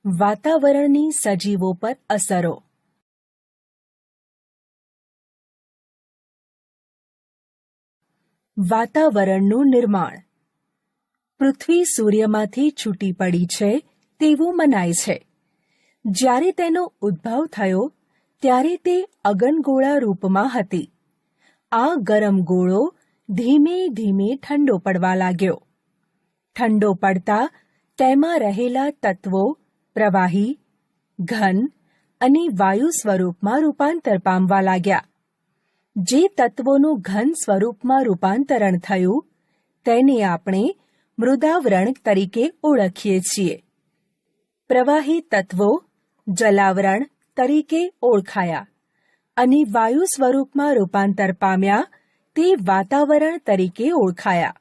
વાતાવરણની સજીવો પર અસરો. વાતાવરણનું નિર્માણ. પૃથ્વી સૂર્યમાંથી છૂટી પડી છે તેવું મનાય છે. જ્યારે તેનો ઉદ્ભવ થયો ત્યારે તે અગનગોળા રૂપમાં હતી. આ ગરમ ગોળો ધીમે ધીમે ઠંડો પડવા લાગ્યો. ઠંડો પડતા તેમાં રહેલા તત્વો પ્રવાહી, ઘન અને વાયુ સ્વરૂપમાં રૂપાંતર પામવા લાગ્યા. જે તત્વોનું ઘન સ્વરૂપમાં રૂપાંતરણ થયું તેને આપણે મૃદાવરણ તરીકે ઓળખીએ છીએ. પ્રવાહી તત્વો જલાવરણ તરીકે ઓળખાયા અને વાયુ સ્વરૂપમાં રૂપાંતર પામ્યા તે વાતાવરણ તરીકે ઓળખાયા.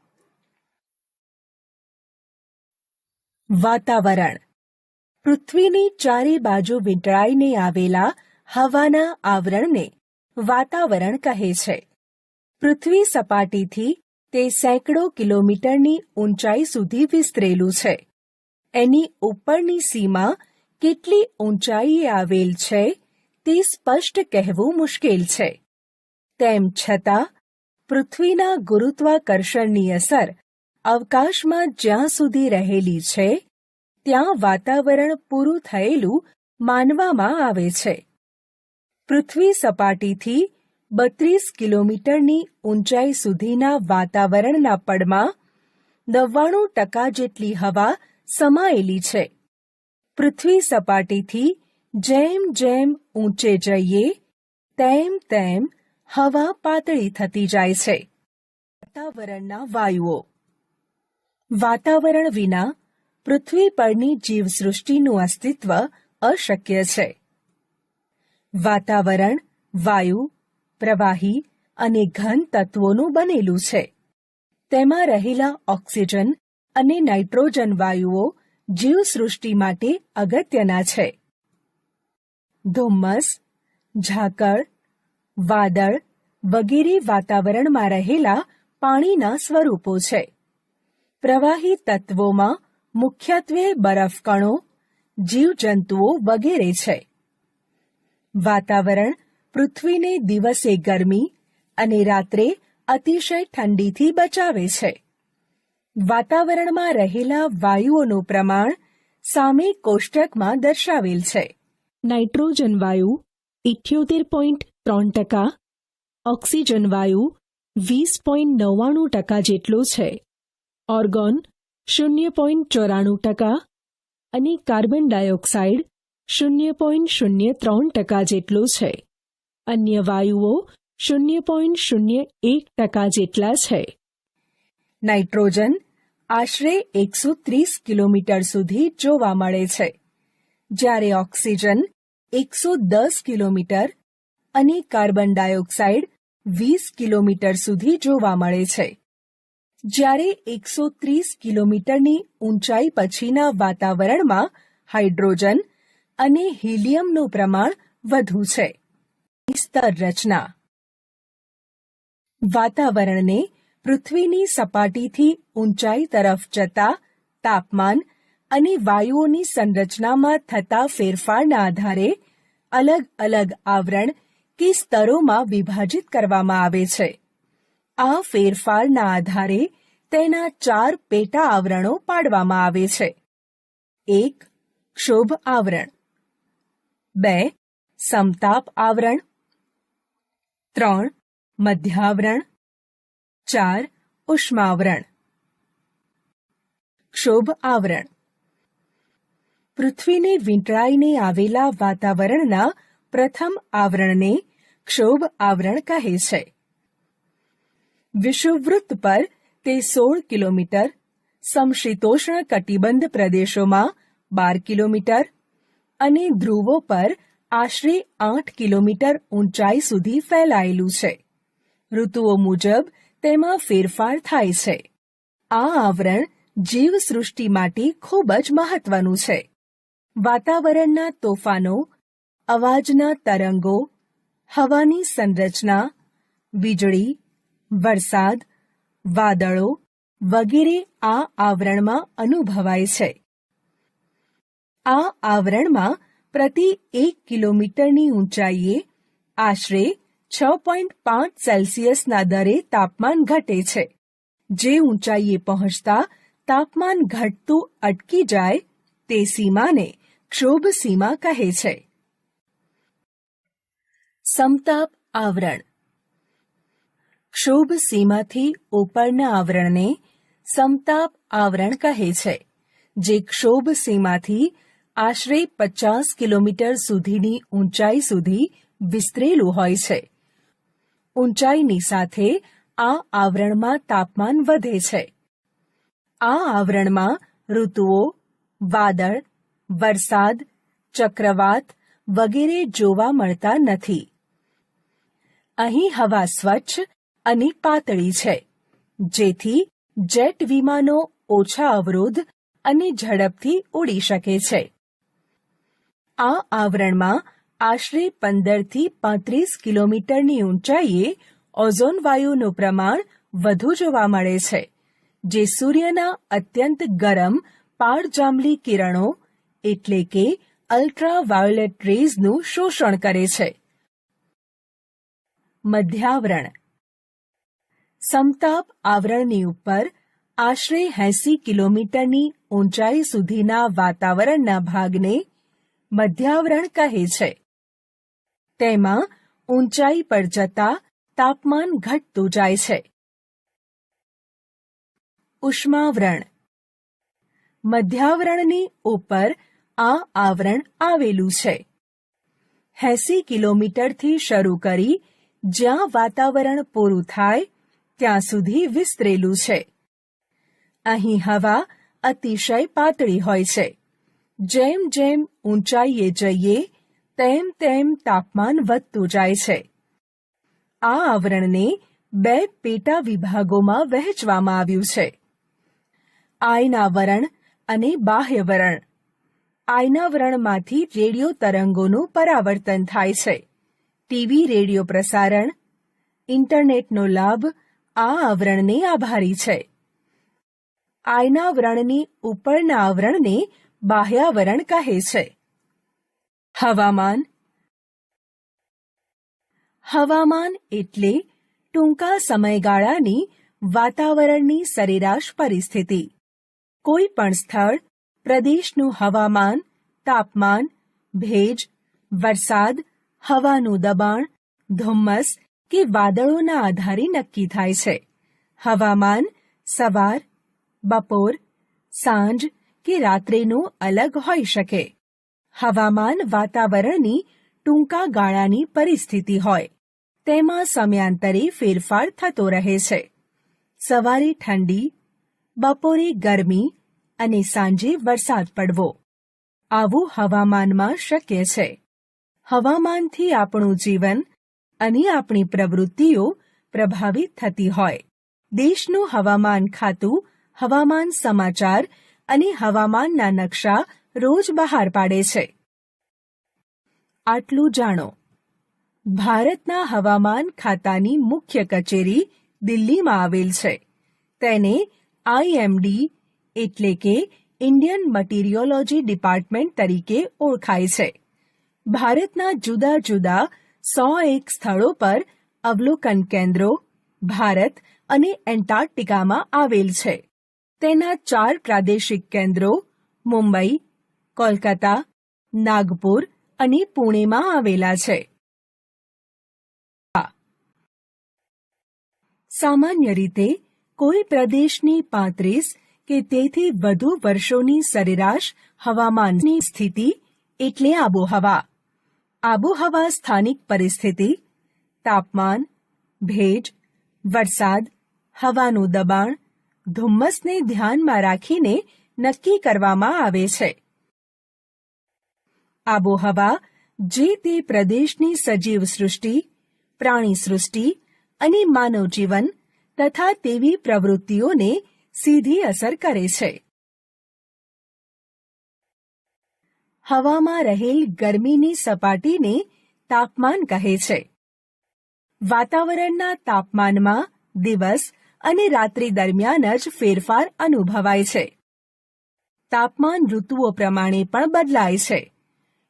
વાતાવરણ પૃથ્વીની ચારે બાજુ વીંટળાઈને આવેલા હવાના આવરણને વાતાવરણ કહે છે. પૃથ્વી સપાટીથી તે સેંકડો કિલોમીટરની ઊંચાઈ સુધી વિસ્તરેલું છે. એની ઉપરની સીમા કેટલી ઊંચાઈએ આવેલ છે તે સ્પષ્ટ કહેવું મુશ્કેલ છે. તેમ છતાં પૃથ્વીના ગુરુત્વાકર્ષણની અસર અવકાશમાં જ્યાં સુધી રહેલી છે ત્યાં વાતાવરણ પૂરું થયેલું માનવામાં આવે છે. પૃથ્વી સપાટીથી 32 કિલોમીટરની ઊંચાઈ સુધીના વાતાવરણના પડમાં 99% જેટલી હવા સમાયેલી છે. પૃથ્વી સપાટીથી જેમ જેમ ઊંચે જઈએ તેમ તેમ હવા પાતળી થતી જાય છે. વાતાવરણના વાયુઓ. વાતાવરણ વિના પૃથ્વી પરની જીવસૃષ્ટિનું અસ્તિત્વ અશક્ય છે. વાતાવરણ વાયુ, પ્રવાહી અને ઘન તત્વોનું બનેલું છે. તેમાં રહેલા ઓક્સિજન અને નાઇટ્રોજન વાયુઓ જીવસૃષ્ટિ માટે અગત્યના છે. ધુમ્મસ, ઝાકળ, વાદળ વગેરે વાતાવરણમાં રહેલા પાણીના સ્વરૂપો છે. પ્રવાહી તત્વોમાં મુખ્યત્વે બરફકણો, જીવજંતુઓ વગેરે છે. વાતાવરણ પૃથ્વીને દિવસે ગરમી અને રાત્રે અતિશય ઠંડીથી બચાવે છે. વાતાવરણમાં રહેલા વાયુઓનું પ્રમાણ સામે કોષ્ટકમાં દર્શાવેલ છે. નાઇટ્રોજન વાયુ 78.3%, ઓક્સિજન વાયુ 20.99% જેટલો છે. ઓર્ગોન 0.94% અને કાર્બન ડાયોક્સાઇડ 0.03% જેટલો છે. અન્ય વાયુઓ 0.01% જેટલા છે. નાઇટ્રોજન આશરે 130 કિલોમીટર સુધી જોવા મળે છે, જ્યારે ઓક્સિજન 110 કિલોમીટર અને કાર્બન ડાયોક્સાઇડ 20 કિલોમીટર સુધી જોવા મળે છે. જ્યારે 130 કિલોમીટરની ઊંચાઈ પછીના વાતાવરણમાં હાઇડ્રોજન અને હિલિયમનું પ્રમાણ વધુ છે. સ્તર રચના. વાતાવરણને પૃથ્વીની સપાટીથી ઊંચાઈ તરફ જતા તાપમાન અને વાયુઓની સંરચનામાં થતા ફેરફારના આધારે અલગ અલગ આવરણ કે સ્તરોમાં વિભાજિત કરવામાં આવે છે. આ ફેરફારના આધારે તેના 4 પેટા આવરણો પાડવામાં આવે છે. 1. ક્ષોભ આવરણ. 2. સમતાપ આવરણ. 3. મધ્યાવરણ. 4. ઉષ્માવરણ. ક્ષોભ આવરણ. પૃથ્વીને વીંટળાઈને આવેલા વાતાવરણના પ્રથમ આવરણને ક્ષોભ આવરણ કહે છે. વિષુવવૃત્ત પર તે 16 કિલોમીટર, સમશીતોષ્ણ કટિબંધ પ્રદેશોમાં 12 કિલોમીટર અને ધ્રુવો પર આશરે 8 કિલોમીટર ઊંચાઈ સુધી ફેલાયેલું છે. ઋતુઓ મુજબ તેમાં ફેરફાર થાય છે. આ આવરણ જીવસૃષ્ટિ માટે ખૂબ જ મહત્વનું છે. વાતાવરણના તોફાનો, અવાજના તરંગો, હવાની સંરચના, વીજળી, વરસાદ, વાદળો વગેરે આ આવરણમાં અનુભવાય છે. આ આવરણમાં પ્રતિ 1 કિલોમીટરની ઊંચાઈએ આશરે 6.5 સેલ્સિયસના દરે તાપમાન ઘટે છે. જે ઊંચાઈએ પહોંચતા તાપમાન ઘટતું અટકી જાય તે સીમાને ક્ષોભ સીમા કહે છે. સમતાપ આવરણ. ક્ષોભ સીમાથી ઉપરના આવરણને સમતાપ આવરણ કહે છે, જે ક્ષોભ સીમાથી આશરે 50 કિલોમીટર સુધીની ઊંચાઈ સુધી વિસ્તરેલું હોય છે. ઊંચાઈની સાથે આ આવરણમાં તાપમાન વધે છે. આ આવરણમાં ઋતુઓ, વાદળ, વરસાદ, ચક્રવાત વગેરે જોવા મળતા નથી. અહીં હવા સ્વચ્છ અને પાતળી છે, જેથી જેટ વિમાનો ઓછા અવરોધ અને ઝડપથી ઉડી શકે છે. આ આવરણમાં આશરે 15 થી 35 કિલોમીટરની ઊંચાઈએ ઓઝોન વાયુનું પ્રમાણ વધુ જોવા મળે છે, જે સૂર્યના અત્યંત ગરમ પાડજાંબલી કિરણો એટલે કે અલ્ટ્રાવાયોલેટ રેઝનું શોષણ કરે છે. મધ્યાવરણ. સમતાપ આવરણની ઉપર આશરે 80 કિલોમીટરની ઊંચાઈ સુધીના વાતાવરણના ભાગને મધ્યાવરણ કહે છે. તેમાં ઊંચાઈ પર જતા તાપમાન ઘટતું જાય છે. ઉષ્માવરણ. મધ્યાવરણની ઉપર આ આવરણ આવેલું છે. 80 કિલોમીટરથી શરૂ કરી જ્યાં વાતાવરણ પૂરું થાય ત્યાં સુધી વિસ્તરેલું છે. અહીં હવા અતિશય પાતળી હોય છે. જેમ જેમ ઊંચાઈએ જઈએ તેમ તેમ તાપમાન વધતું જાય છે. આ આવરણને 2 પેટા વિભાગોમાં વહેંચવામાં આવ્યું છે: આયનાવરણ અને બાહ્યવરણ. આયનાવરણમાંથી રેડિયો તરંગોનું પરાવર્તન થાય છે. ટીવી રેડિયો પ્રસારણ, ઇન્ટરનેટનો લાભ આ આવરણને આભારી છે. આયનાવરણની ઉપરના આવરણને બાહ્યાવરણ કહે છે. હવામાન. હવામાન એટલે ટૂંકા સમયગાળાની વાતાવરણની સરેરાશ પરિસ્થિતિ. કોઈ પણ સ્થળ, પ્રદેશનું હવામાન, તાપમાન, ભેજ, વરસાદ, હવાનું દબાણ, ધુમ્મસ કે વાદળોના આધારે નક્કી થાય છે. હવામાન સવાર, બપોર, સાંજ કે રાત્રેનું અલગ હોઈ શકે. હવામાન વાતાવરણની ટૂંકા ગાળાની પરિસ્થિતિ હોય. તેમાં સમયાંતરે ફેરફાર થતો રહે છે. સવારે ઠંડી, બપોરે ગરમી અને સાંજે વરસાદ પડવો, આવું હવામાનમાં શક્ય છે. હવામાનથી આપણું જીવન અને આપણી પ્રવૃત્તિઓ પ્રભાવિત થતી હોય. દેશનું હવામાન ખાતું હવામાન સમાચાર અને હવામાનના નકશા રોજ બહાર પાડે છે. આટલું જાણો. ભારતના હવામાન ખાતાની મુખ્ય કચેરી દિલ્હીમાં આવેલ છે. તેને IMD એટલે કે ઇન્ડિયન મટીરિયોલોજી ડિપાર્ટમેન્ટ તરીકે ઓળખાય છે. ભારતના જુદા જુદા 101 સ્થળો પર અવલોકન કેન્દ્રો ભારત અને એન્ટાર્કટિકામાં આવેલ છે. તેના 4 પ્રાદેશિક કેન્દ્રો મુંબઈ, કોલકાતા, નાગપુર અને પુણેમાં આવેલા છે. સામાન્ય રીતે કોઈ પ્રદેશની 35 કે તેથી વધુ વર્ષોની સરેરાશ હવામાનની સ્થિતિ એટલે આબોહવા. આબોહવા સ્થાનિક પરિસ્થિતિ, તાપમાન, ભેજ, વરસાદ, હવાનું દબાણ, ધુમ્મસને ધ્યાનમાં રાખીને નક્કી કરવામાં આવે છે. આબોહવા જે તે પ્રદેશની સજીવ સૃષ્ટિ, પ્રાણી સૃષ્ટિ અને માનવ જીવન તથા તેવી પ્રવૃત્તિઓને સીધી અસર કરે છે. હવામાં રહેલ ગરમીની સપાટીને તાપમાન કહે છે. વાતાવરણના તાપમાનમાં દિવસ અને રાત્રિ દરમિયાન જ ફેરફાર અનુભવાય છે. તાપમાન ઋતુઓ પ્રમાણે પણ બદલાય છે.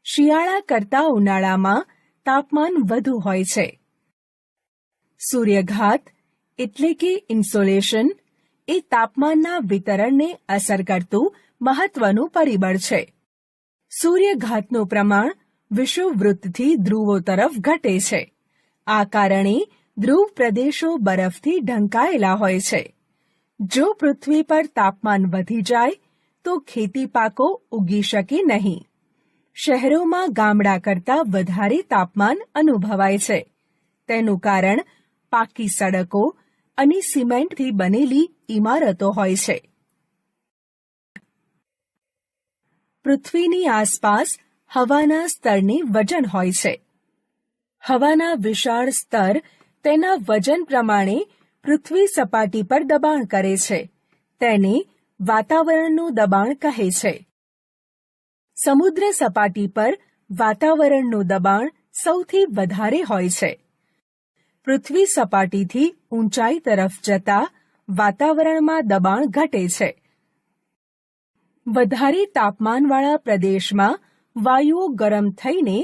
શિયાળા કરતાં ઉનાળામાં તાપમાન વધુ હોય છે. સૂર્યઘાત એટલે કે ઇન્સોલેશન એ તાપમાનના વિતરણને અસર કરતું મહત્વનું પરિબળ છે. સૂર્યઘાતનું પ્રમાણ વિષુવવૃત્તથી ધ્રુવો તરફ ઘટે છે. આ કારણે ધ્રુવ પ્રદેશો બરફથી ઢંકાયેલા હોય છે. જો પૃથ્વી પર તાપમાન વધી જાય તો ખેતી પાકો ઉગી શકે નહીં. શહેરોમાં ગામડા કરતાં વધારે તાપમાન અનુભવાય છે. તેનું કારણ પાકી સડકો અને સિમેન્ટથી બનેલી ઇમારતો હોય છે. પૃથ્વીની આસપાસ હવાના સ્તરને વજન હોય છે. હવાના વિશાળ સ્તર તેના વજન પ્રમાણે પૃથ્વી સપાટી પર દબાણ કરે છે. તેને વાતાવરણનું દબાણ કહે છે. સમુદ્ર સપાટી પર વાતાવરણનું દબાણ સૌથી વધારે હોય છે. પૃથ્વી સપાટીથી ઊંચાઈ તરફ જતા વાતાવરણમાં દબાણ ઘટે છે. વધારે તાપમાનવાળા પ્રદેશમાં વાયુઓ ગરમ થઈને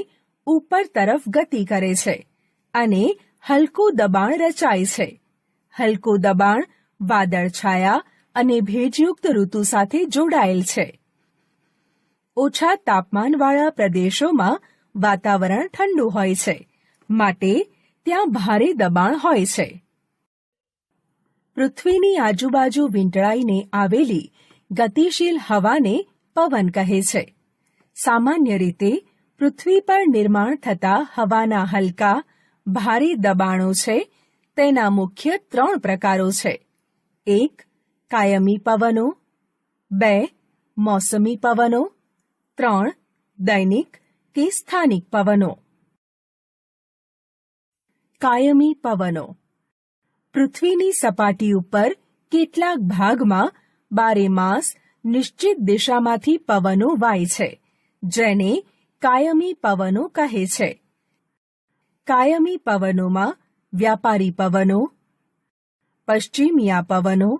ઉપર તરફ ગતિ કરે છે અને હલકું દબાણ રચાય છે. હલકું દબાણ વાદળછાયા અને ભેજયુક્ત ઋતુ સાથે જોડાયેલ છે. ઓછા તાપમાનવાળા પ્રદેશોમાં વાતાવરણ ઠંડુ હોય છે, માટે ત્યાં ભારે દબાણ હોય છે. પૃથ્વીની આજુબાજુ વીંટળાઈને આવેલી ગતિશીલ હવાને પવન કહે છે. સામાન્ય રીતે પૃથ્વી પર નિર્માણ થતા હવાના હલકા, ભારે દબાણો છે. તેના મુખ્ય 3 પ્રકારો છે. 1. કાયમી પવનો, 2. મોસમી પવનો, 3. દૈનિક કે સ્થાનિક પવનો. કાયમી પવનો. પૃથ્વીની સપાટી ઉપર કેટલાક ભાગમાં બારેમાસ નિશ્ચિત દિશામાંથી પવનો વાય છે, જેને કાયમી પવનો કહે છે. કાયમી પવનોમાં વ્યાપારી પવનો, પશ્ચિમિયા પવનો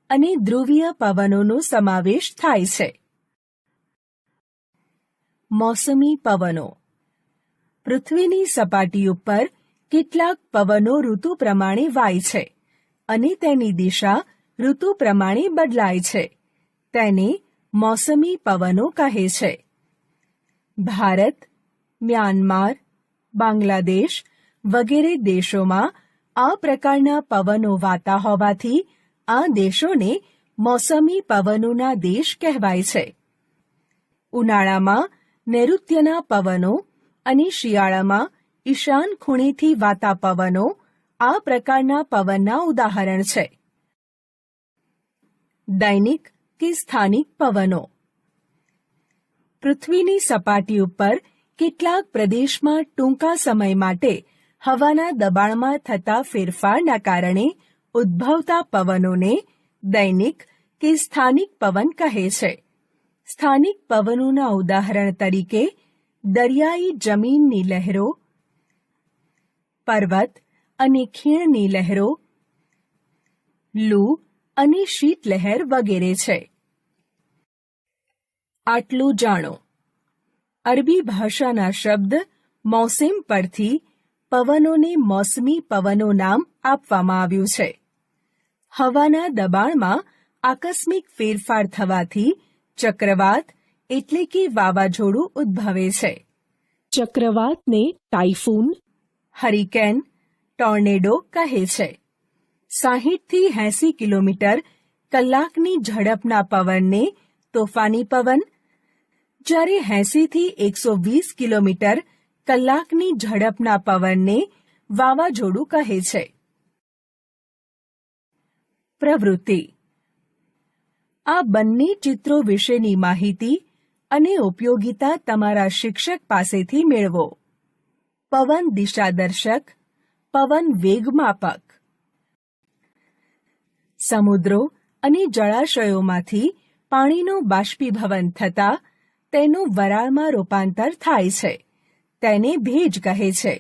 અને ધ્રુવીય પવનોનો સમાવેશ થાય છે. મોસમી પવનો. પૃથ્વીની સપાટી ઉપર કેટલાક પવનો ઋતુ પ્રમાણે વાય છે અને તેની દિશા ઋતુ પ્રમાણે બદલાય છે. તેને મોસમી પવનો કહે છે. ભારત, મ્યાનમાર, બાંગ્લાદેશ વગેરે દેશોમાં આ પ્રકારના પવનો વાતા હોવાથી આ દેશોને મોસમી પવનોના દેશ કહેવાય છે. ઉનાળામાં નૈઋત્યના પવનો અને શિયાળામાં ઈશાન ખૂણેથી વાતા પવનો આ પ્રકારના પવનના ઉદાહરણ છે. દૈનિક કે સ્થાનિક પવનો. પૃથ્વીની સપાટી ઉપર કેટલાક પ્રદેશમાં ટૂંકા સમય માટે હવાના દબાણમાં થતા ફેરફારના કારણે ઉદ્ભવતા પવનોને દૈનિક કે સ્થાનિક પવન કહે છે. સ્થાનિક પવનોના ઉદાહરણ તરીકે દરિયાઈ જમીનની લહેરો, પર્વત અને ખીણની લહેરો, લૂ અને શીતલહેર વગેરે છે. આટલું જાણો. અરબી ભાષાના શબ્દ મૌસમ પરથી પવનોને મોસમી પવનો નામ આપવામાં આવ્યું છે. હવાના દબાણમાં આકસ્મિક ફેરફાર થવાથી ચક્રવાત એટલે કે વાવાઝોડું ઉદ્ભવે છે. ચક્રવાતને ટાઇફૂન, હરિકેન, ટોર્નેડો કહે છે. 60 થી 80 કિલોમીટર કલાકની ઝડપના પવનને તોફાની પવન, જ્યારે 80 થી 120 કિલોમીટર કલાકની ઝડપના પવનને વાવાઝોડું કહે છે. પ્રવૃત્તિ. આ બંને ચિત્રો વિશેની માહિતી અને ઉપયોગિતા તમારા શિક્ષક પાસેથી મેળવો. પવન દિશાદર્શક, પવન વેગમાપક. સમુદ્રો અને જળાશયોમાંથી પાણીનું બાષ્પીભવન થતાં તેનું વરાળમાં રૂપાંતર થાય છે. તેને ભેજ કહે છે.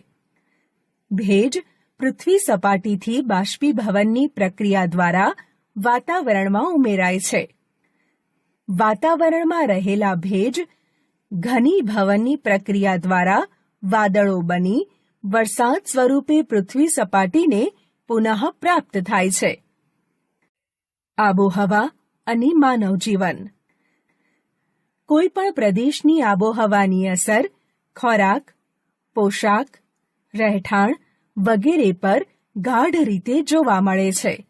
ભેજ પૃથ્વી સપાટીથી બાષ્પીભવનની પ્રક્રિયા દ્વારા વાતાવરણમાં ઉમેરાય છે. વાતાવરણમાં રહેલા ભેજ ઘનીભવનની પ્રક્રિયા દ્વારા વાદળો બની વરસાદ સ્વરૂપે પૃથ્વી સપાટીને પુનઃ પ્રાપ્ત થાય છે. આબોહવા અને માનવ જીવન. કોઈ પણ પ્રદેશની આબોહવાની અસર ખોરાક, પોશાક, રહેઠાણ વગેરે પર ગાઢ રીતે જોવા મળે છે.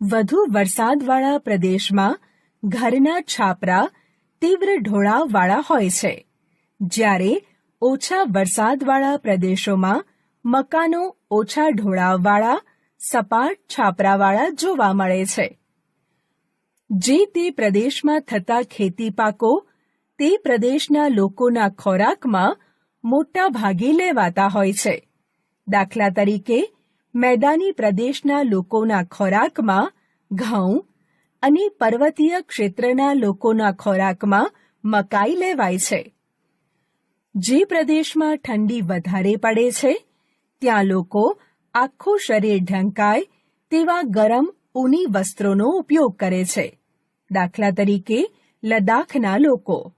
વધુ વરસાદવાળા પ્રદેશમાં ઘરના છાપરા તીવ્ર ઢોળાવવાળા હોય છે, જ્યારે ઓછા વરસાદવાળા પ્રદેશોમાં મકાનો ઓછા ઢોળાવવાળા સપાટ છાપરાવાળા જોવા મળે છે. જે તે પ્રદેશમાં થતા ખેતી પાકો તે પ્રદેશના લોકોના ખોરાકમાં મોટા ભાગે લેવાતા હોય છે. દાખલા તરીકે મેદાની પ્રદેશના લોકોના ખોરાકમાં ઘઉં અને પર્વતીય ક્ષેત્રના લોકોના ખોરાકમાં મકાઈ લેવાય છે. જે પ્રદેશમાં ઠંડી વધારે પડે છે ત્યાં લોકો આખું શરીર ઢંકાય તેવા ગરમ ઊની વસ્ત્રોનો ઉપયોગ કરે છે. દાખલા તરીકે લદ્દાખના લોકો.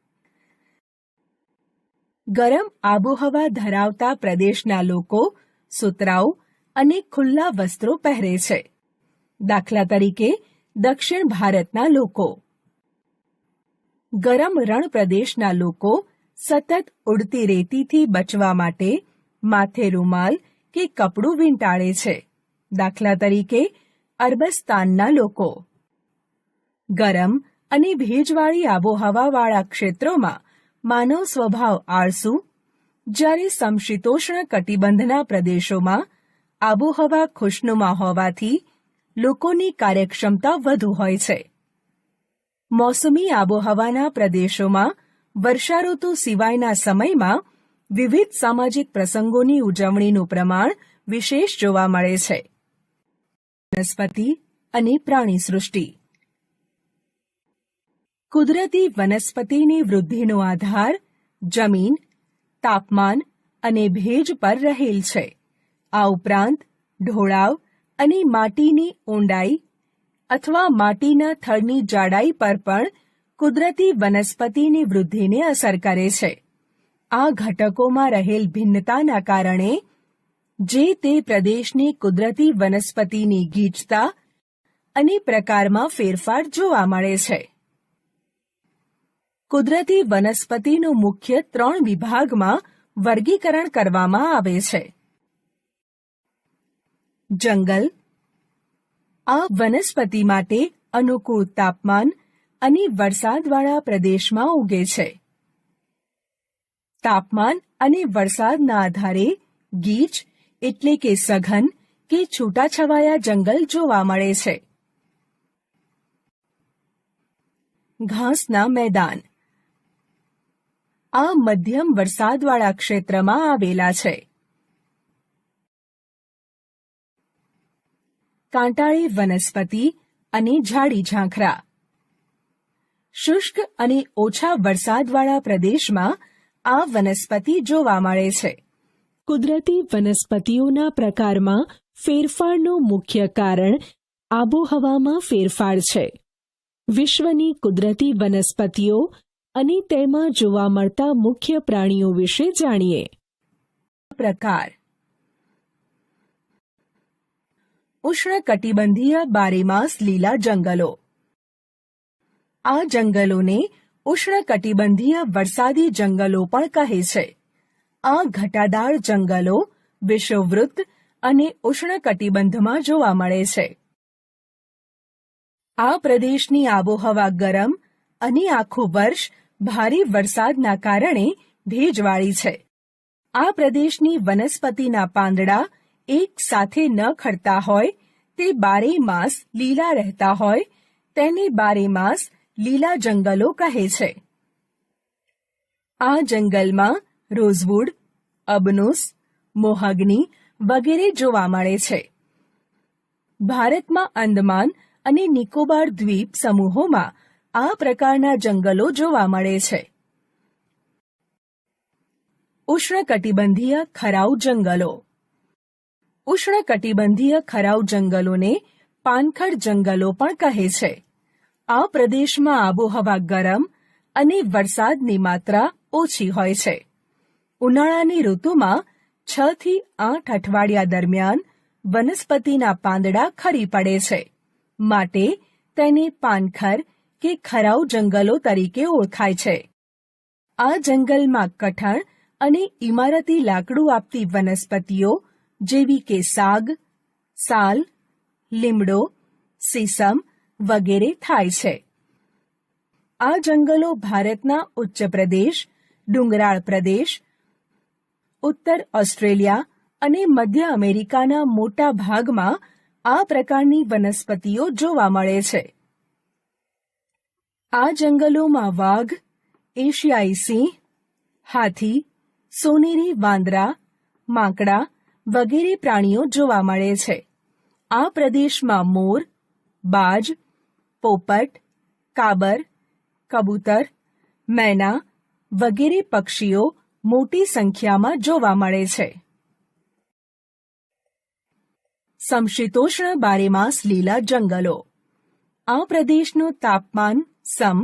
ગરમ આબોહવા ધરાવતા પ્રદેશના લોકો સુતરાઉ અને ખુલ્લા વસ્ત્રો પહેરે છે. દાખલા તરીકે દક્ષિણ ભારતના લોકો. ગરમ રણ પ્રદેશના લોકો સતત ઉડતી રેતીથી બચવા માટે માથે રૂમાલ કે કપડું વીંટાળે છે. દાખલા તરીકે અરબસ્તાનના લોકો. ગરમ અને ભેજવાળી આબોહવાવાળા ક્ષેત્રોમાં માનવ સ્વભાવ આળસુ, જ્યારે સમશીતોષ્ણ કટિબંધના પ્રદેશોમાં આબોહવા ખુશનુમા હોવાથી લોકોની કાર્યક્ષમતા વધુ હોય છે. મોસમી આબોહવાના પ્રદેશોમાં વર્ષાઋતુ સિવાયના સમયમાં વિવિધ સામાજિક પ્રસંગોની ઉજવણીનું પ્રમાણ વિશેષ જોવા મળે છે. વનસ્પતિ અને પ્રાણી સૃષ્ટિ. કુદરતી વનસ્પતિની વૃદ્ધિનો આધાર જમીન, તાપમાન અને ભેજ પર રહેલ છે. આ ઉપરાંત ઢોળાવ અને માટીની ઊંડાઈ અથવા માટીના થડની જાડાઈ પર પણ કુદરતી વનસ્પતિની વૃદ્ધિને અસર કરે છે. આ ઘટકોમાં રહેલ ભિન્નતાના કારણે જે તે પ્રદેશની કુદરતી વનસ્પતિની ગીચતા અને પ્રકારમાં ફેરફાર જોવા મળે છે. કુદરતી વનસ્પતિનું મુખ્ય 3 વિભાગમાં વર્ગીકરણ કરવામાં આવે છે. જંગલ. આ વનસ્પતિ માટે અનુકૂળ તાપમાન અને વરસાદવાળા પ્રદેશમાં ઉગે છે. તાપમાન અને વરસાદના આધારે ગીચ એટલે કે સઘન કે છૂટાછવાયા જંગલ જોવા મળે છે. ઘાસના મેદાન. આ મધ્યમ વરસાદવાળા ક્ષેત્રમાં આવેલા છે. કાંટાળી વનસ્પતિ અને ઝાડી ઝાંખરા. શુષ્ક અને ઓછા વરસાદવાળા પ્રદેશમાં આ વનસ્પતિ જોવા મળે છે. કુદરતી વનસ્પતિઓના પ્રકારમાં ફેરફારનું મુખ્ય કારણ આબોહવામાં ફેરફાર છે. વિશ્વની કુદરતી વનસ્પતિઓ અને તેમાં જોવા મળતા મુખ્ય પ્રાણીઓ વિશે જાણીએ. પ્રકાર. ઉષ્ણકટિબંધીય બારેમાસ લીલા જંગલો. આ જંગલોને ઉષ્ણકટિબંધીય વરસાદી જંગલો પણ કહે છે. આ ઘટાદાર જંગલો વિષુવવૃત્ત અને ઉષ્ણકટિબંધમાં જોવા મળે છે. આ પ્રદેશની આબોહવા ગરમ અને આખું વર્ષ ભારે વરસાદના કારણે ભેજવાળી છે. આ પ્રદેશની વનસ્પતિના પાંદડા એક સાથે ન ખરતા હોય તે બારેમાસ લીલા રહેતા હોય તેને બારેમાસ લીલા જંગલો કહે છે. આ જંગલમાં રોઝવુડ, અબનુસ, મોહગની વગેરે જોવા મળે છે. ભારતમાં અંદમાન અને નિકોબાર દ્વીપ સમૂહોમાં આ પ્રકારના જંગલો જોવા મળે છે. ઉષ્ણકટિબંધીય ખરાઉ જંગલો. ઉષ્ણકટિબંધીય ખરાઉ જંગલોને પાનખર જંગલો પણ કહે છે. આ પ્રદેશમાં આબોહવા ગરમ અને વરસાદની માત્રા ઓછી હોય છે. ઉનાળાની ઋતુમાં 6 થી 8 અઠવાડિયા દરમિયાન વનસ્પતિના પાંદડા ખરી પડે છે, માટે તેને પાનખર કે ખરાઉ જંગલો તરીકે ઓળખાય છે. આ જંગલમાં કઠણ અને ઇમારતી લાકડું આપતી વનસ્પતિઓ જેવી કે સાગ, સાલ, લીમડો, સીસમ વગેરે થાય છે. આ જંગલો ભારતના ઉચ્ચ પ્રદેશ, ડુંગરાળ પ્રદેશ, ઉત્તર ઓસ્ટ્રેલિયા અને મધ્ય અમેરિકાના મોટા ભાગમાં આ પ્રકારની વનસ્પતિઓ જોવા મળે છે. આ જંગલોમાં વાઘ, એશિયાઈ સિંહ, હાથી, સોનેરી વાંદરા, માંકડા વગેરે પ્રાણીઓ જોવા મળે છે. આ પ્રદેશમાં મોર, બાજ, પોપટ, કાબર, કબૂતર, મેના વગેરે પક્ષીઓ મોટી સંખ્યામાં જોવા મળે છે. સમશીતોષ્ણ બારેમાસ લીલા જંગલો. આ પ્રદેશનું તાપમાન સમ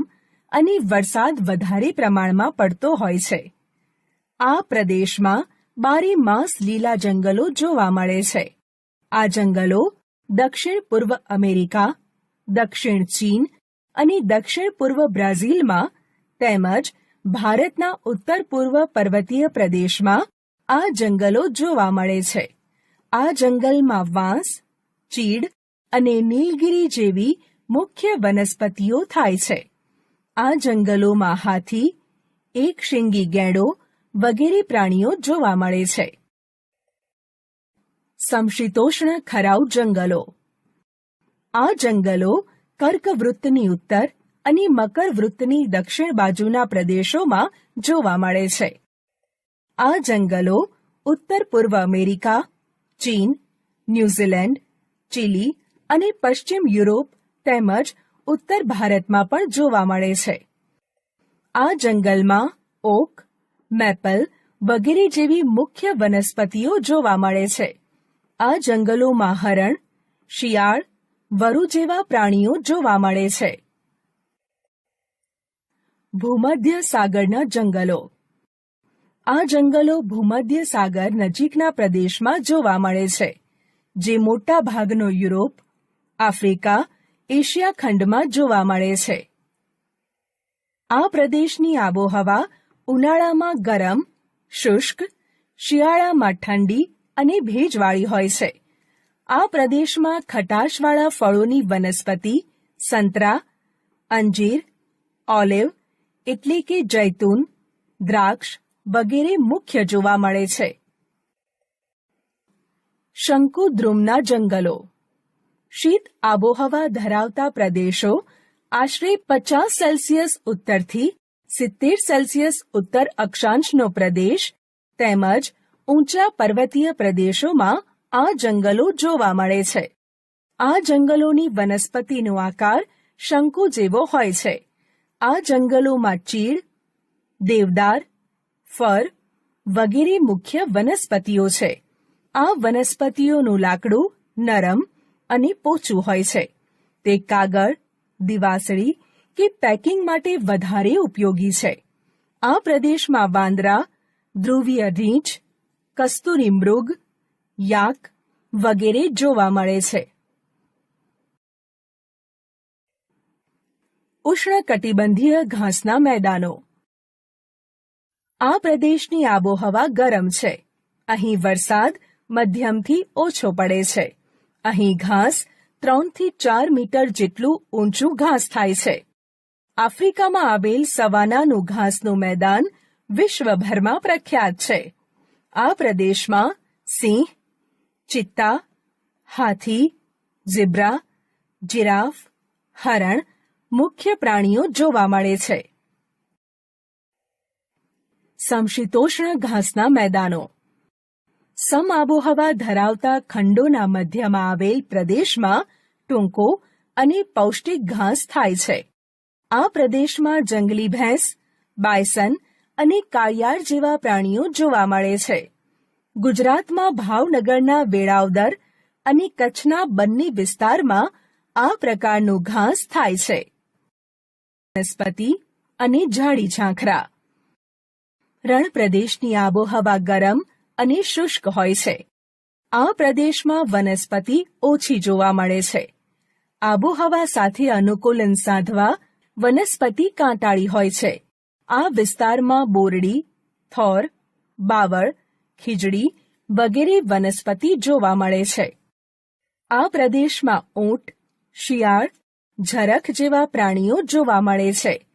અને વરસાદ વધારે પ્રમાણમાં પડતો હોય છે. આ પ્રદેશમાં બારેમાસ લીલા જંગલો જોવા મળે છે. આ જંગલો દક્ષિણ પૂર્વ અમેરિકા, દક્ષિણ ચીન અને દક્ષિણ પૂર્વ બ્રાઝિલમાં તેમજ ભારતના ઉત્તર પૂર્વ પર્વતીય પ્રદેશમાં આ જંગલો જોવા મળે છે. આ જંગલમાં વાંસ, ચીડ અને નીલગિરી જેવી મુખ્ય વનસ્પતિઓ થાય છે. આ જંગલોમાં હાથી, એક શીંગી ગેંડો વગેરે પ્રાણીઓ જોવા મળે છે. સમશીતોષ્ણ ખરાઉ જંગલો. આ જંગલો કર્કવૃત્તની ઉત્તર અને મકરવૃત્તની દક્ષિણ બાજુના પ્રદેશોમાં જોવા મળે છે. આ જંગલો ઉત્તર પૂર્વ અમેરિકા, ચીન, ન્યૂઝીલેન્ડ, ચીલી અને પશ્ચિમ યુરોપ તેમજ ઉત્તર ભારતમાં પણ જોવા મળે છે. આ જંગલમાં ઓક, મેપલ વગેરે જેવી મુખ્ય વનસ્પતિઓ જોવા મળે છે. આ જંગલોમાં હરણ, શિયાળ, વરુ જેવા પ્રાણીઓ જોવા મળે છે. ભૂમધ્ય સાગરના જંગલો. આ જંગલો ભૂમધ્ય સાગર નજીકના પ્રદેશમાં જોવા મળે છે, જે મોટા ભાગનો યુરોપ, આફ્રિકા, એશિયા ખંડમાં જોવા મળે છે. આ પ્રદેશની આબોહવા ઉનાળામાં ગરમ, શુષ્ક, શિયાળામાં ઠંડી અને ભેજવાળી હોય છે. આ પ્રદેશમાં ખટાશવાળા ફળોની વનસ્પતિ સંતરા, અંજીર, ઓલિવ એટલે કે જૈતુન, દ્રાક્ષ વગેરે મુખ્ય જોવા મળે છે. શંકુદ્રુમના જંગલો. શીત આબોહવા ધરાવતા પ્રદેશો આશરે 50 સેલ્સિયસ ઉત્તરથી 70 સેલ્સિયસ ઉત્તર અક્ષાંશનો પ્રદેશ તેમજ ઊંચા પર્વતીય પ્રદેશોમાં આ જંગલો જોવા મળે છે. આ જંગલોની વનસ્પતિનો આકાર શંકુ જેવો હોય છે. આ જંગલોમાં ચીડ, દેવદાર, ફર વગેરે મુખ્ય વનસ્પતિઓ છે. આ વનસ્પતિઓનું લાકડું નરમ અને પોચું હોય છે. તે કાગળ, દિવાસળી કે પેકિંગ માટે વધારે ઉપયોગી છે. આ પ્રદેશમાં વાંદરા, ધ્રુવીય રીંછ, કસ્તુરી મૃગ, યાક વગેરે જોવા મળે છે. ઉષ્ણકટિબંધીય ઘાસના મેદાનો. આ પ્રદેશની આબોહવા ગરમ છે. અહીં વરસાદ મધ્યમથી ઓછો પડે છે. અહીં ઘાસ 3 થી 4 મીટર જેટલું ઊંચું ઘાસ થાય છે. આફ્રિકામાં આવેલ સવાનાનું ઘાસનું મેદાન વિશ્વભરમાં પ્રખ્યાત છે. આ પ્રદેશમાં સિંહ, ચિત્તા, હાથી, ઝીબ્રા, જિરાફ, હરણ મુખ્ય પ્રાણીઓ જોવા મળે છે. સમશીતોષ્ણ ઘાસના મેદાનો. સમ આબોહવા ધરાવતા ખંડોના મધ્યમાં આવેલ પ્રદેશમાં ટૂંકો અને પૌષ્ટિક ઘાસ થાય છે. આ પ્રદેશમાં જંગલી ભેંસ, બાયસન અને કાળિયાર જેવા પ્રાણીઓ જોવા મળે છે. ગુજરાતમાં ભાવનગરના વેળાવદર અને કચ્છના બન્ની વિસ્તારમાં આ પ્રકારનું ઘાસ થાય છે. વનસ્પતિ અને ઝાડી ઝાંખરા. રણ પ્રદેશની આબોહવા ગરમ અને શુષ્ક હોય છે. આ પ્રદેશમાં વનસ્પતિ ઓછી જોવા મળે છે. આબોહવા સાથે અનુકૂલન સાધવા વનસ્પતિ કાંટાળી હોય છે. આ વિસ્તારમાં બોરડી, થોર, બાવળ, ખીજડી વગેરે વનસ્પતિ જોવા મળે છે. આ પ્રદેશમાં ઊંટ, શિયાળ, ઝરખ જેવા પ્રાણીઓ જોવા મળે છે.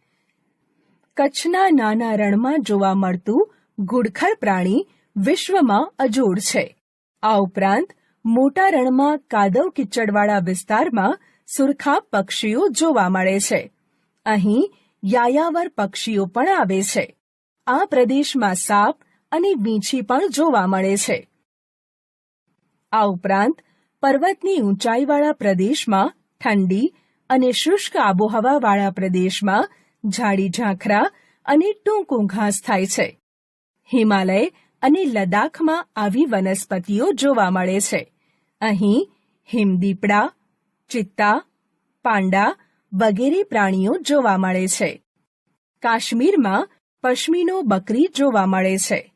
કચ્છના નાના રણમાં જોવા મળતું ઘુડખર પ્રાણી વિશ્વમાં અજોડ છે. આ ઉપરાંત મોટા રણમાં કાદવ કિચડવાળા વિસ્તારમાં સુરખાબ પક્ષીઓ જોવા મળે છે. અહીં યાયાવર પક્ષીઓ પણ આવે છે. આ પ્રદેશમાં સાપ અને વીંછી પણ જોવા મળે છે. આ ઉપરાંત પર્વતની ઊંચાઈવાળા પ્રદેશમાં ઠંડી અને શુષ્ક આબોહવાવાળા પ્રદેશમાં ઝાડી ઝાંખરા અને ટૂંકું ઘાસ થાય છે. હિમાલય અને લદ્દાખમાં આવી વનસ્પતિઓ જોવા મળે છે. અહીં હિમદીપડા, ચિત્તા, પાંડા વગેરે પ્રાણીઓ જોવા મળે છે. કાશ્મીરમાં પશ્મિનો બકરી જોવા મળે છે.